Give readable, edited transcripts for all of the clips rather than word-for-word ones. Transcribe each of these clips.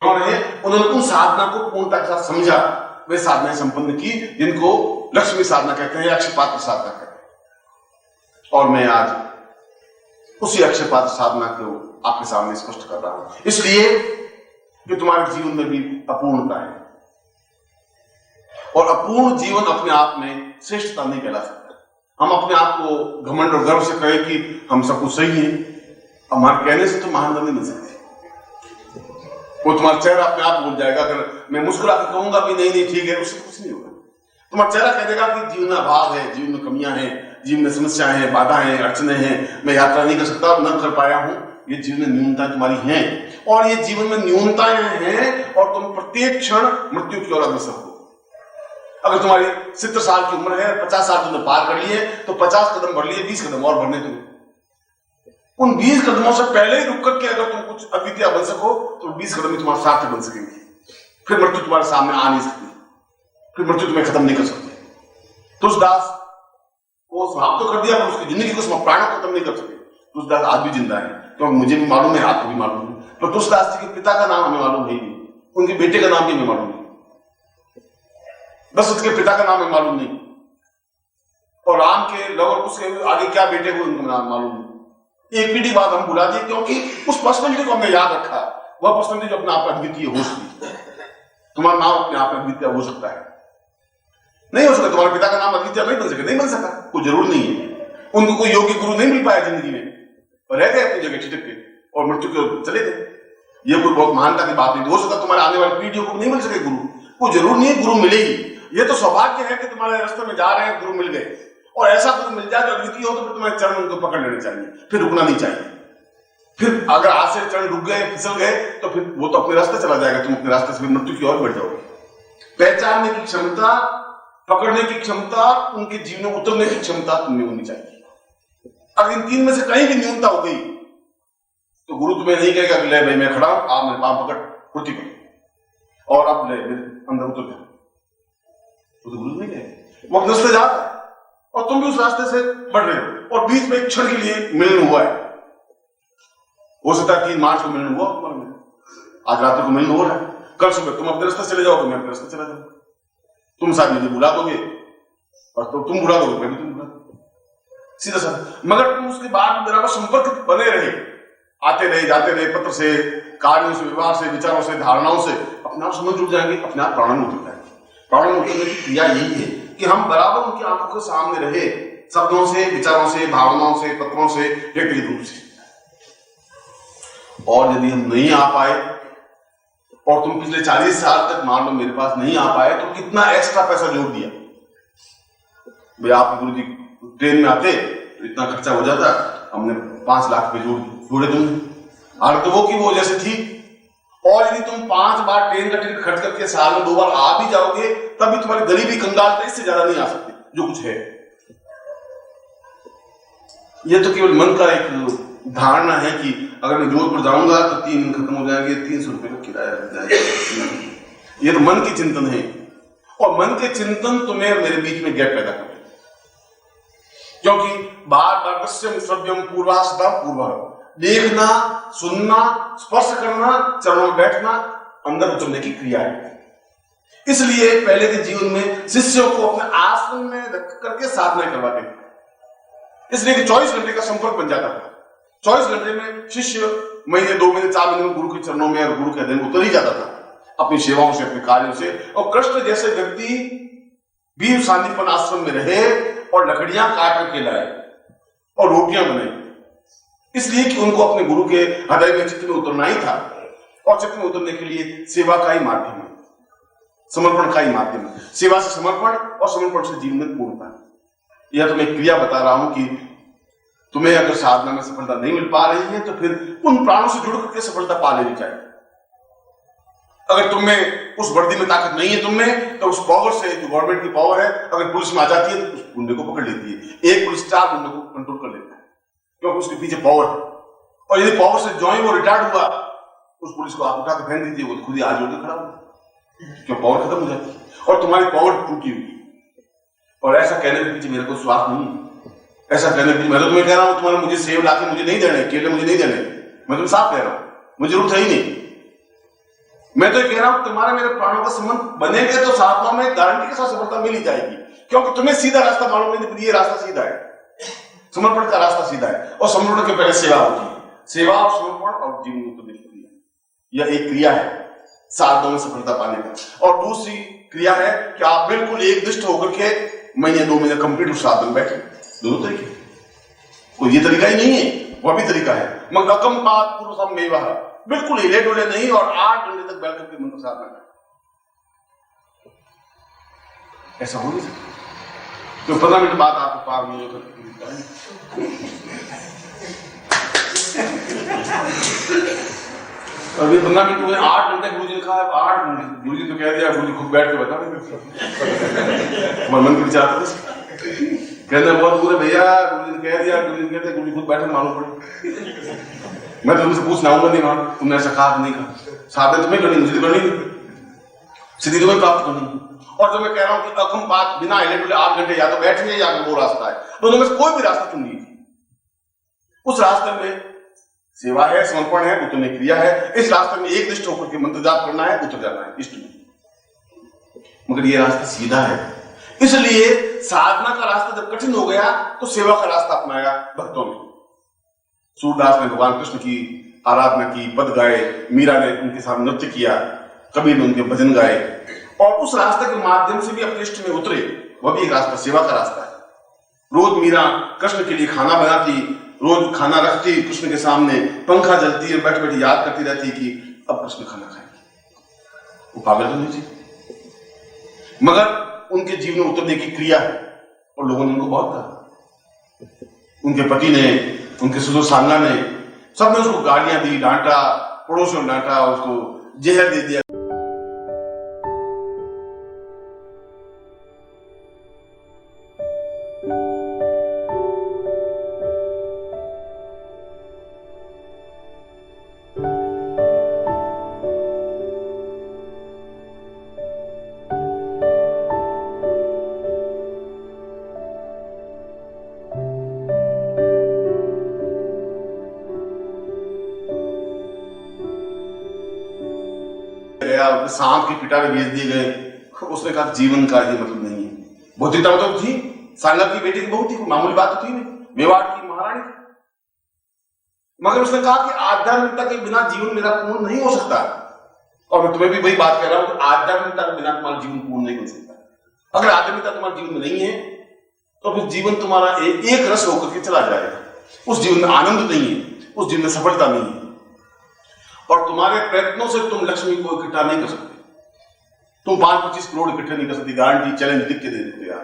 उन्होंने उन साधना को पूर्णता के साथ समझा, वे साधनाएं संपन्न की जिनको लक्ष्मी साधना कहते हैं, अक्षयपात्र साधना कहते हैं। और मैं आज उसी अक्षयपात्र साधना को आपके सामने स्पष्ट कर रहा हूं, इसलिए कि तुम्हारे जीवन में भी अपूर्णता है और अपूर्ण जीवन अपने आप में श्रेष्ठता नहीं कहला सकता। हम अपने आप को घमंड और गर्व से कहें कि हम सब कुछ सही है, हमारे कहने से तो महानता नहीं मिल सकती। वो तुम्हारा चेहरा अपने आप भूल जाएगा। अगर मैं मुस्कुरा कर कहूंगा भी नहीं ठीक है, उससे कुछ नहीं होगा। तुम्हारा चेहरा कह देगा कि जीवन में अभाव है, जीवन में कमियां हैं, जीवन में समस्याएं हैं, बाधाएं हैं, अड़चने हैं, मैं यात्रा नहीं कर सकता, न कर पाया हूं। ये जीवन में न्यूनताएं तुम्हारी हैं और ये जीवन में न्यूनताएं हैं और तुम प्रत्येक क्षण मृत्यु की ओर अग्रसर हो। अगर तुम्हारी 70 साल की उम्र है, 50 साल तुमने पार कर लिए, तो 50 कदम बढ़ लिए, 20 कदम और बढ़ने तुम्हें। उन 20 कदमों से पहले ही रुक करके अगर तुम कुछ अद्वितीय बन सको तो 20 कदम ही तुम्हारा सार्थक बन सकेंगे। फिर मृत्यु तुम्हारे सामने आ नहीं सकती, फिर मृत्यु तुम्हें खत्म नहीं कर सकती। तुलसीदास को समाप्त तो कर दिया पर उसकी जिंदगी को प्राणों को खत्म नहीं कर सके। तुलसीदास आज भी जिंदा है, तो मुझे भी मालूम है, आपको भी मालूम है, पर तुलसीदास जी के पिता का नाम हमें मालूम है ही नहीं, उनके बेटे का नाम भी हमें मालूम नहीं, बस उसके पिता का नाम हमें मालूम नहीं, और राम के लगभग उसके आगे क्या बेटे हुए उनका नाम मालूम नहीं। एक पीढ़ी बाद हम भुला दिए क्योंकि उस पर्सनलिटी को हमने याद रखा, वह पर्सनलिटी जो अपने आप में अद्वितीय हो सकती है। तुम्हारा नाम अपने आप में अद्वितीय हो सकता है, नहीं हो सकता। तुम्हारे पिता का नाम अद्वितीय नहीं बन सके, नहीं बन सका, कोई जरूर नहीं है। उनको कोई योग्य गुरु नहीं मिल पाया जिंदगी में, और रह गए अपनी जगह छिटक के और मृत्यु के चले गए। ये कोई बहुत महानता की बात नहीं हो सकता। तुम्हारे आने वाली पीढ़ियों को नहीं मिल सके गुरु, कोई जरूर नहीं है गुरु मिलेगी। ये तो सौभाग्य है कि तुम्हारे रास्ते में जा रहे हैं, गुरु मिल गए, और ऐसा गुरु मिल जाए जो अद्वितीय हो तो फिर तुम्हारे चरण उनको पकड़ लेने चाहिए, फिर रुकना नहीं चाहिए। फिर अगर आज से चरण रुक गए, फिसल गए, तो फिर वो तो अपने रास्ते चला जाएगा, तुम अपने रास्ते से मृत्यु की ओर बढ़ जाओगे। पहचानने की क्षमता, पकड़ने की क्षमता, उनके जीवन में उतरने की क्षमता तुम्हें होनी चाहिए। अगर इन तीन में से कहीं भी न्यूनता हो गई तो गुरु तुम्हें नहीं कहेगा कि ले भाई मैं खड़ा हूं, आप मेरे पांव पकड़ फुर्ती करो और अब ले अंदर उतर जाओ, तो गुरु नहीं कहेगा। वो अपने रास्ते जा रहा है और तुम भी उस रास्ते से बढ़ रहे हो, और बीच में एक क्षण के लिए मिलन हुआ है। हो सकता है 3 मार्च को मिलन हुआ तुम्हारा, आज रात को मिलन हो रहा है, कल सुबह तुम अपने रास्ते चले जाओगे, मैं अपने रास्ते चला जाऊंगा। तुम शायद मुझे बुला दोगे और तो तुम बुला दोगे, मैं भी तुम बुला दूंगा, सीधा साधा। मगर तुम उसके बाद मेरा संपर्क बने रहे, आते रहे, जाते रहे, पत्र से, कार्यों से, व्यवहार से, विचारों से, धारणाओं से अपने आप समझ जुड़ जाएंगे, अपने आप प्राणों में उतर जाएंगे। प्राणों में उतरने की क्रिया यही है कि हम बराबर उनकी आंखों के सामने रहे, शब्दों से, विचारों से, भावनाओं से, पत्रों से, व्यक्तिगत रूप से। और यदि हम नहीं आ पाए और तुम पिछले 40 साल तक मान लो मेरे पास नहीं आ पाए, तो कितना एक्स्ट्रा पैसा जोड़ दिया भाई। आप गुरु जी ट्रेन में आते तो इतना खर्चा हो जाता, हमने 5 लाख रुपए जोड़े तुमने। और तो वो की वो जैसे थी, और यदि तुम 5 बार ट्रेन का टिकट खर्च करके साल में 2 बार आ भी जाओगे तब भी तुम्हारी गरीबी कंगाल इससे ज्यादा नहीं आ सकती जो कुछ है। ये तो केवल मन का एक धारणा है कि अगर मैं जोधपुर जाऊंगा तो 3 दिन खत्म हो जाएंगे, 300 रुपए का किराया लग जाएगा। ये तो मन की चिंतन है, और मन के चिंतन तुम्हें मेरे बीच में गैप पैदा करते, क्योंकि बार बार पश्चिम श्रव्यम पूर्वा सदा पूर्व, देखना, सुनना, स्पर्श करना, चरणों में बैठना अंदर उतरने की क्रिया है। इसलिए पहले के जीवन में शिष्यों को अपने आश्रम में रख करके साधना करवाते थे, इसलिए कि 24 घंटे का संपर्क बन जाता था। 24 घंटे में शिष्य महीने, 2 महीने, 4 महीने में गुरु के चरणों में और गुरु के अध्ययन में उतर ही जाता था, अपनी सेवाओं से, अपने कार्यों से। और कृष्ण जैसे व्यक्ति भी शांतिपन आश्रम में रहे और लकड़ियां काट करके लाए और रोटियां बनाई, इसलिए कि उनको अपने गुरु के हृदय में, चित्त में उतरना ही था। और चित्त में उतरने के लिए सेवा का ही माध्यम है, समर्पण का ही माध्यम है। सेवा से समर्पण और समर्पण से जीवन में पूर्णता। यह तो मैं क्रिया बता रहा हूं कि तुम्हें अगर साधना में सफलता नहीं मिल पा रही है तो फिर उन प्राणों से जुड़ करके सफलता पा लेनी चाहिए। अगर तुम्हें उस वर्दी में ताकत नहीं है तुम्हें, तो उस पावर से, जो गवर्नमेंट की पावर है, अगर पुलिस में आ जाती है तो उस गुंडे को पकड़ लेती है। एक पुलिस 4 गुंडे को कंट्रोल कर लेता है, क्योंकि उसके पीछे पावर है। और यदि पावर से जो ही वो रिटायर्ड हुआ, उस पुलिस को आप उठा के फेंक दीजिए, वो खुद ही आज होकर खड़ा होगा, क्यों पावर खत्म हो जाती है और तुम्हारी पावर टूटी हुई। और ऐसा कहने के पीछे मेरा कोई स्वार्थ नहीं है, ऐसा कहने के, मैं तो तुम्हें कह रहा हूं तुम्हारे मुझे सेब लाके मुझे नहीं देने, केले मुझे नहीं देने, मैं तुम्हें साफ कह रहा हूं, मुझे जरूरत है ही नहीं। मैं तो ये कह रहा हूं तुम्हारे मेरे प्राणों का संबंध बनेंगे तो साधना में गारंटी के साथ सफलता मिल ही जाएगी, क्योंकि तुम्हें सीधा रास्ता मालूम नहीं, ये रास्ता सीधा है, समर्पण का रास्ता सीधा है, और समर्पण के पहले सेवा होती है। सेवा और समर्पण और जीवन मुक्त क्रिया, यह एक क्रिया है साधनों में सफलता पाने का। और दूसरी क्रिया है कि आप बिल्कुल एकनिष्ठ होकर के महीने 2 महीने कंप्लीट उस साधन में बैठे। दोनों तरीके, कोई ये तरीका ही नहीं है, वह भी तरीका है। मगर अकम्पात पूर्व सब मेवा, बिल्कुल हिले डोले नहीं, और 8 घंटे तक बैठ करके मंत्र साधना करें, ऐसा हो नहीं सकता। तो 15 मिनट बाद आपको पार नहीं होकर अभी 15 मिनट हुए, 8 घंटे गुरु जी ने कहा, 8 घंटे गुरु जी तो कह दिया, गुरु जी खुद बैठ के बता तुम्हारे मन के विचार कहते बहुत दूर है भैया, गुरु जी ने कह दिया, गुरु जी कहते गुरु जी खुद बैठे मालूम पड़े। मैं तो तुमसे पूछना आऊंगा नहीं, मान तुमने ऐसा कहा नहीं कहा, साधन तुम्हें करनी, मुझे करनी नहीं, सिद्धि तुम्हें प्राप्त करनी। और जो मैं कह रहा हूं कि अकम्पात बिना हिले डुले 8 घंटे या तो बैठेंगे या तो वो रास्ता है, दोनों में कोई भी रास्ता चुन लीजिए। उस रास्ते में सेवा है, समर्पण है, उतरने क्रिया है। इस रास्ते में एक निष्ठ होकर के मंत्र जाप करना है, उतर जाना है इष्ट में। मगर ये रास्ता सीधा है, इसलिए साधना का रास्ता जब कठिन हो गया तो सेवा का रास्ता अपनाया भक्तों ने। सूरदास ने भगवान कृष्ण की आराधना की, पद गाए, मीरा ने उनके साथ नृत्य किया, कबीर ने उनके भजन गाए, और उस रास्ते के माध्यम से भी अपने इष्ट में उतरे। वह भी एक रास्ता, सेवा का रास्ता है। रोज मीरा कृष्ण के लिए खाना बनाती, रोज खाना रखती कृष्ण के सामने, पंखा जलती है, बैठ बैठ याद करती रहती कि अब कृष्ण खाना खाएंगे। वो पागल नहीं थी, मगर उनके जीवन में उतरने की क्रिया है, और लोगों ने उनको बहुत कहा। उनके पति ने, उनके ससुर सांगा ने, सबने उसको गालियां दी, डांटा, पड़ोसियों ने डांटा, उसको जहर दे दिया। सांप के पिटारे भेज दिए गए। उसने कहा जीवन का ये मतलब नहीं है। भौतिकता तो थी, सांगा की बेटी की बहू थी, मामूली बात तो थी नहीं, मेवाड़ की महारानी थी, मगर उसने कहा कि आध्यात्मिकता के बिना जीवन मेरा पूर्ण नहीं हो सकता। और मैं तुम्हें भी वही बात कह रहा हूं कि आध्यात्मिकता के बिना तुम्हारा जीवन पूर्ण नहीं हो सकता। अगर आध्यात्मिकता तुम्हारे जीवन में नहीं है तो फिर जीवन तुम्हारा एक रस होकर के चला जाएगा। उस जीवन में आनंद नहीं है, उस जीवन में सफलता नहीं है, और तुम्हारे प्रयत्नों से तुम लक्ष्मी को इकट्ठा नहीं कर सकते। तुम 5-25 करोड़ इकट्ठे नहीं कर सकती, गारंटी चैलेंज लिख के दे देते यार,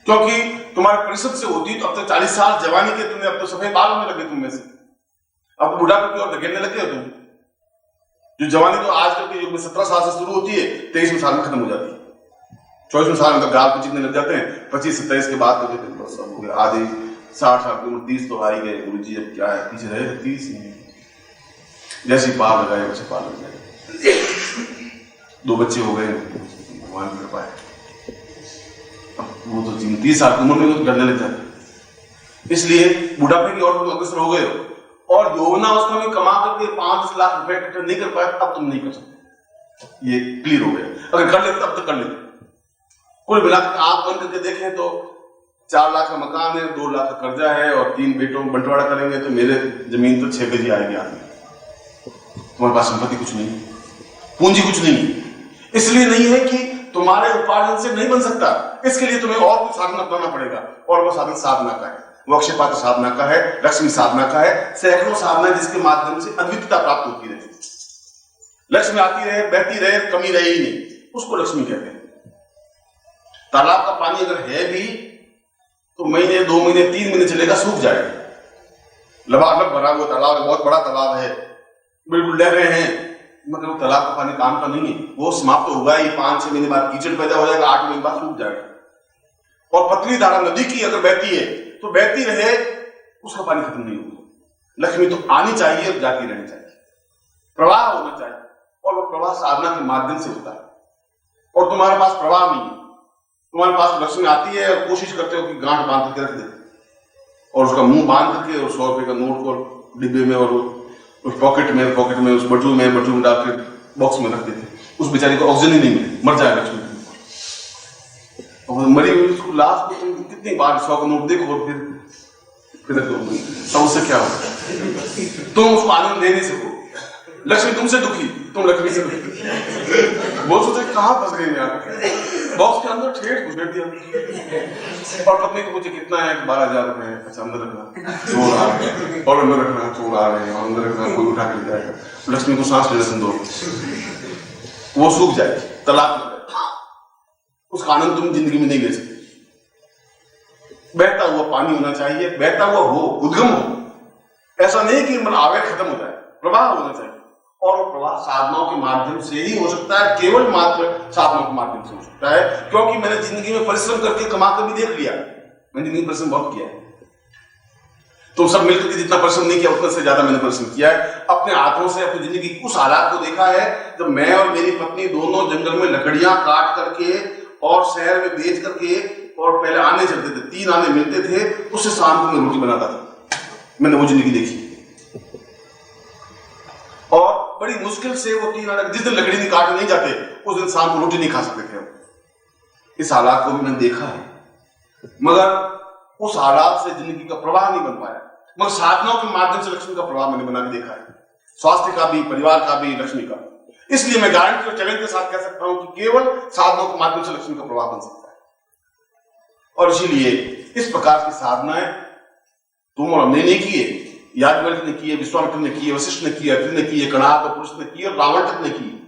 क्योंकि तुम्हारे परिश्रम से होती। तो अब तक 40 साल जवानी के तुमने, अब तो सफेद बाल होने लगे तुम में से, अब बुढ़ापे की ओर धकेलने लगे हो तुम। जो जवानी तो आजकल के युग में 17 साल से शुरू होती है, 23वें साल में खत्म हो जाती है। 24वें साल में तो गाल पिचकने लग जाते हैं, 25-27 के बाद तो सब हो गया। आधे 60 साल की उम्र, 30 तो आ ही गए। गुरु जी अब क्या है, पीछे रहे 30 नहीं, जैसे पार लगाए वैसे पार लग जाए। 2 बच्चे हो गए, भगवान की कृपा है। अब वो तो 30 साल की उम्र में तो डरने लग जाते, इसलिए बुढ़ापे की ओर तुम अग्रसर हो गए हो। और यौवनावस्था में कमा करके 5 लाख रुपए इकट्ठे नहीं कर पाए, अब तुम नहीं कर सकते, ये क्लियर हो गया। अगर कर लेते तब तक कर लेते। कुल मिलाकर आप बंद करके देखें तो 4 लाख का मकान है, 2 लाख का कर्जा है, और 3 बेटों बंटवारा करेंगे तो मेरे जमीन तो 6 गज आएगी आदमी। तुम्हारे पास संपत्ति कुछ नहीं, पूंजी कुछ नहीं। इसलिए नहीं है कि तुम्हारे उपार्जन से नहीं बन सकता, इसके लिए तुम्हें और कुछ साधन अपनाना पड़ेगा, और वो साधन साधना का है, वो अक्षय पात्र साधना का है, लक्ष्मी साधना का है, सैकड़ों साधना जिसके माध्यम से अद्वितीयता प्राप्त होती रहे, लक्ष्मी आती रहे, बहती रहे, कमी रहे ही नहीं, उसको लक्ष्मी कहते हैं। तालाब का पानी अगर है भी तो महीने, 2 महीने, 3 महीने चलेगा, सूख जाएगा। लबालब भरा हुआ तालाब है, बहुत बड़ा तालाब है, बिल्कुल लहरें हैं, मगर वो तालाब का पानी काम का नहीं है, वो समाप्त तो होगा ही। 5-6 महीने बाद कीचड़ पैदा हो जाएगा, 8 महीने बाद सूख जाएगा। और पतली धारा नदी की अगर बहती है तो बहती रहे, उसका पानी खत्म नहीं होगा। लक्ष्मी तो आनी चाहिए और जाती रहनी चाहिए, प्रवाह होना चाहिए, और वो प्रवाह साधना के माध्यम से होता है। और तुम्हारे पास प्रवाह नहीं है, तुम्हारे पास लक्ष्मी आती है और कोशिश करते हो कि गांठ बांध करके रख दे, और उसका मुंह बांध करके और 100 रुपए का नोट को डिब्बे में और उस पॉकेट में उस बटुए में डाल के बॉक्स में रख देते। उस बेचारी को ऑक्सीजन ही नहीं मिले, मर जाएगा लक्ष्मी। और मरी हुई उसको लाश को तुम कितनी बार 100 का नोट देखो और फिर तो उससे क्या होगा? तुम उसको आनंद दे नहीं सको। लक्ष्मी तुमसे दुखी, तुम लक्ष्मी से दुखी। वो सोचे कहाँ फंस गए यार, बॉक्स के अंदर ठेठ घुसेड़ दिया। और पत्नी को पूछे कितना है? 12,000 रुपए है। अच्छा अंदर रखना, चोर आ रहे हैं, और अंदर रखना, चोर आ रहे हैं, और अंदर रखना, कोई उठा के ले जाएगा। लक्ष्मी को सांस लेने दो, वो सूख जाए, तलाक हो जाए, उसका आनंद तुम जिंदगी में नहीं ले सकते। बहता हुआ पानी होना चाहिए, बहता हुआ हो, उद्गम हो। ऐसा नहीं कि मतलब आवेग खत्म हो जाए, प्रवाह होना चाहिए। और वो प्रवाह साधनाओं के माध्यम से ही हो सकता है, केवल मात्र साधनाओं के माध्यम से हो सकता है। क्योंकि मैंने जिंदगी में परिश्रम करके कमा कर भी देख लिया, मैंने जिंदगी में परिश्रम बहुत किया है। तुम सब मिलकर के जितना परिश्रम नहीं किया उतना से ज्यादा मैंने परिश्रम किया है। अपने हाथों से अपनी जिंदगी की उस हालात को देखा है जब मैं और मेरी पत्नी दोनों जंगल में लकड़ियां काट करके और शहर में बेच करके, और पहले आने चलते थे, 3 आने मिलते थे, उससे शाम को मैं रोटी बनाता था। मैंने वो जिंदगी देखी। और बड़ी मुश्किल से वो 3 आने, जिस दिन लकड़ी नहीं काटे नहीं जाते उस दिन शाम को रोटी नहीं खा सकते थे। इस हालात को भी मैंने देखा है, मगर उस हालात से जिंदगी का प्रवाह नहीं बन पाया। मगर साधनाओं के माध्यम से लक्ष्मी का प्रवाह मैंने बना के देखा है, स्वास्थ्य का भी, परिवार का भी, लक्ष्मी का। इसलिए मैं गारंटी और चैलेंज के साथ कह सकता हूं कि केवल साधनाओं के माध्यम से लक्ष्मी का प्रवाह बन सकता है। और इसीलिए इस प्रकार की साधनाएं तुम और हमने नहीं किए, याज्ञवल्क्य ने किए, विश्वामित्र ने किए, वशिष्ठ ने किए, अत्रि ने किए, कणाद और पुरुष ने किए, और रावण तक ने किए।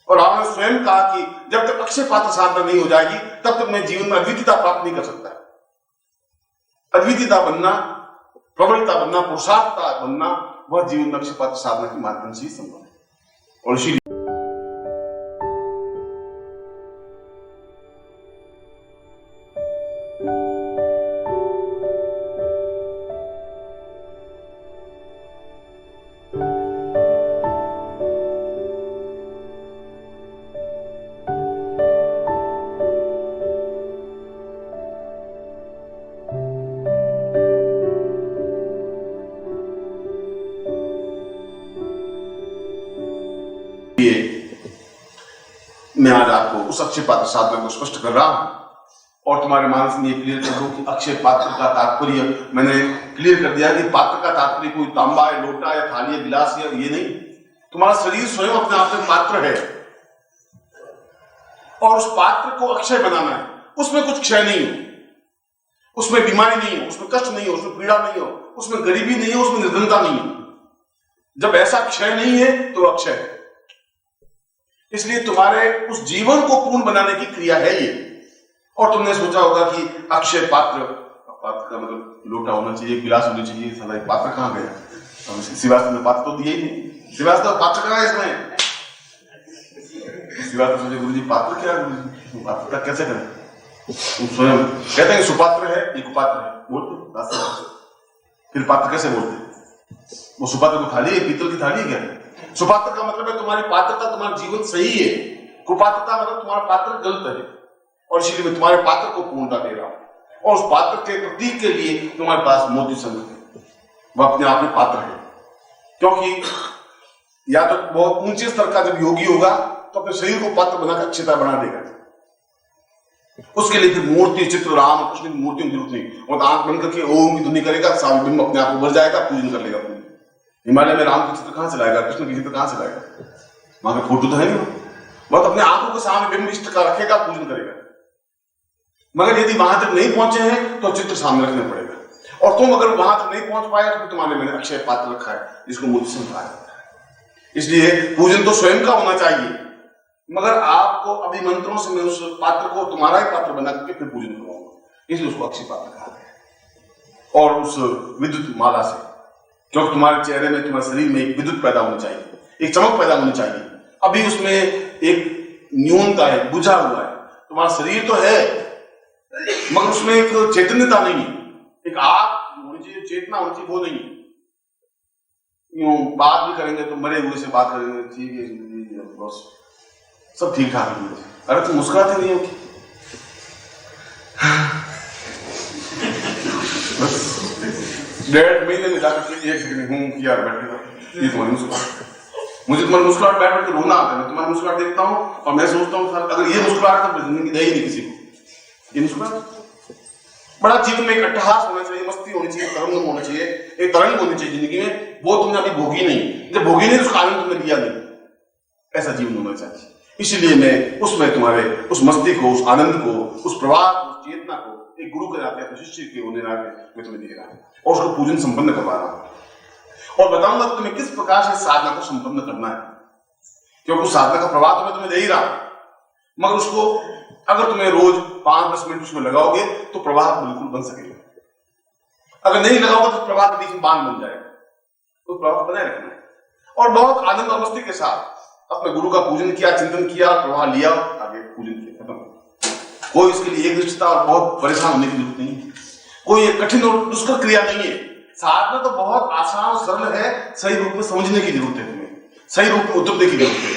और रावण ने स्वयं कहा कि जब तक अक्षय पात्र साधना नहीं हो जाएगी तब तक मैं जीवन में अद्वितीयता प्राप्त नहीं कर सकता। अद्वितीयता बनना, प्रबलता बनना, पुरुषार्थता बनना, वह जीवन में अक्षय पात्र साधना के माध्यम से ही संभव है। और इसीलिए मैं आज आपको उस अक्षय पात्र साधना को स्पष्ट कर रहा हूं और तुम्हारे मानस में ये क्लियर कर दूं कि अक्षय पात्र का तात्पर्य मैंने क्लियर कर दिया कि पात्र का तात्पर्य कोई तांबा है, लोटा या थाली या गिलास या ये नहीं। तुम्हारा शरीर स्वयं अपने आप में पात्र है और उस पात्र को अक्षय बनाना है। उसमें कुछ क्षय नहीं हो, उसमें बीमारी नहीं हो, उसमें कष्ट नहीं हो, उसमें पीड़ा नहीं हो, उसमें गरीबी नहीं हो, उसमें निर्धनता नहीं हो। जब ऐसा क्षय नहीं है तो अक्षय है। इसलिए तुम्हारे उस जीवन को पूर्ण बनाने की क्रिया है ये। और तुमने सोचा होगा कि अक्षय पात्र, पात्र का मतलब लोटा होना चाहिए, गिलास होनी चाहिए, साला पात्र कहां गया? श्रीवास्तव ने पात्र तो दिया ही नहीं। श्रीवास्तव पात्र कहां है इसमें? श्रीवास्तव सोचे गुरु जी पात्र क्या, पात्र का कैसे करें? तुम स्वयं कहते हैं सुपात्र है, ये कुपात्र है, बोलते फिर पात्र कैसे बोलते? वो सुपात्र को थाली है, पीतल की थाली है क्या? सुपात्र का मतलब है तुम्हारी पात्रता, तुम्हारा जीवन सही है। कुपात्रता मतलब तुम्हारा पात्र गलत है। और इसीलिए मैं तुम्हारे पात्र को पूर्णता दे रहा हूं। और उस पात्र के प्रतीक के लिए तुम्हारे पास मोती संघ है, वह अपने आप में पात्र है। क्योंकि या तो बहुत ऊंचे स्तर का जब योगी होगा तो अपने शरीर को पात्र बनाकर अक्षयता बना देगा। उसके लिए फिर मूर्ति, चित्र, राम और कृष्ण की मूर्तियों की जरूरत नहीं। और आंख बंद करके ओम की ध्वनि करेगा, सामने अपने आप उभर जाएगा, पूजन कर लेगा। हिमालय में राम के चित्र कहां से लाएगा, कृष्ण के चित्र कहां से लाएगा? वहां पे फोटो तो है नहीं, बहुत अपने आंखों के सामने बिंब इष्ट का रखेगा, पूजन करेगा। मगर यदि वहां तक नहीं पहुंचे हैं तो चित्र सामने रखना पड़ेगा। और तुम अगर वहां तक नहीं पहुंच पाए तो तुम्हारे मैंने अक्षय पात्र रखा है जिसको मूर्ति से कहा जाता है। इसलिए पूजन तो स्वयं का होना चाहिए, मगर आपको अभिमंत्रों से मैं उस पात्र को तुम्हारा ही पात्र बना करके फिर पूजन करूंगा, इसलिए उसको अक्षय पात्र कहा गया। और उस विद्युत माला से, क्योंकि तुम्हारे चेहरे में, तुम्हारे शरीर में एक विद्युत पैदा होनी चाहिए, एक चमक पैदा होनी चाहिए। अभी उसमें एक न्यूनता है, बुझा हुआ है। तुम्हारा शरीर तो है मगर उसमें एक चैतन्यता नहीं है, एक आग होनी चाहिए, चेतना होनी चाहिए, वो नहीं है। यूं बात भी करेंगे तो मरे हुए से बात करेंगे, ठीक है बस सब ठीक ठाक है। अरे तुम मुस्कुराते नहीं हो कि? बस 1.5 महीने में जाकर एक सेकंड हूं किया बैठे ये तुम्हारी मुस्कुराहट। मुझे तुम्हारी मुस्कुराहट बैठ के रोना आता है, मैं तुम्हारी मुस्कुराहट देखता हूँ और मैं सोचता हूँ अगर ये मुस्कुराहट तो जिंदगी दे ही नहीं किसी को। ये मुस्कुराहट बड़ा जीवन में एक अट्टहास होना चाहिए, मस्ती होनी चाहिए, तरंग होना चाहिए, एक तरंग होनी चाहिए जिंदगी में। वो तुमने अभी भोगी नहीं, जब भोगी नहीं उसका आनंद तुमने लिया नहीं, ऐसा जीवन होना चाहिए। इसीलिए मैं उसमें तुम्हारे उस मस्ती को, उस आनंद को, उस प्रवाह को, उस चेतना को एक गुरु के नाते, अपने शिष्य के होने नाते मैं तुम्हें दे रहा हूं और उसको पूजन संपन्न करवा रहा हूं और बताऊंगा तुम्हें किस प्रकार से साधना को संपन्न करना है, क्योंकि साधना का प्रवाह तो मैं तुम्हें दे ही रहा हूं, मगर उसको अगर तुम्हें रोज 5-10 मिनट उसमें लगाओगे तो प्रवाह बिल्कुल बन सकेगा। अगर नहीं लगाओगे तो प्रवाह के बीच में बांध बन जाएगा, तो प्रवाह बनाए रखना है और बहुत आनंद और मस्ती के साथ अपने गुरु का पूजन किया, चिंतन किया, प्रवाह लिया, आगे पूजन किया, खत्म। कोई इसके लिए एक दृष्टता और बहुत परेशान होने की जरूरत नहीं है, कोई एक कठिन और दुष्कर क्रिया नहीं है। साधना तो बहुत आसान और सरल है, सही रूप में समझने की जरूरत है, तुम्हें सही रूप में उतरने की जरूरत है।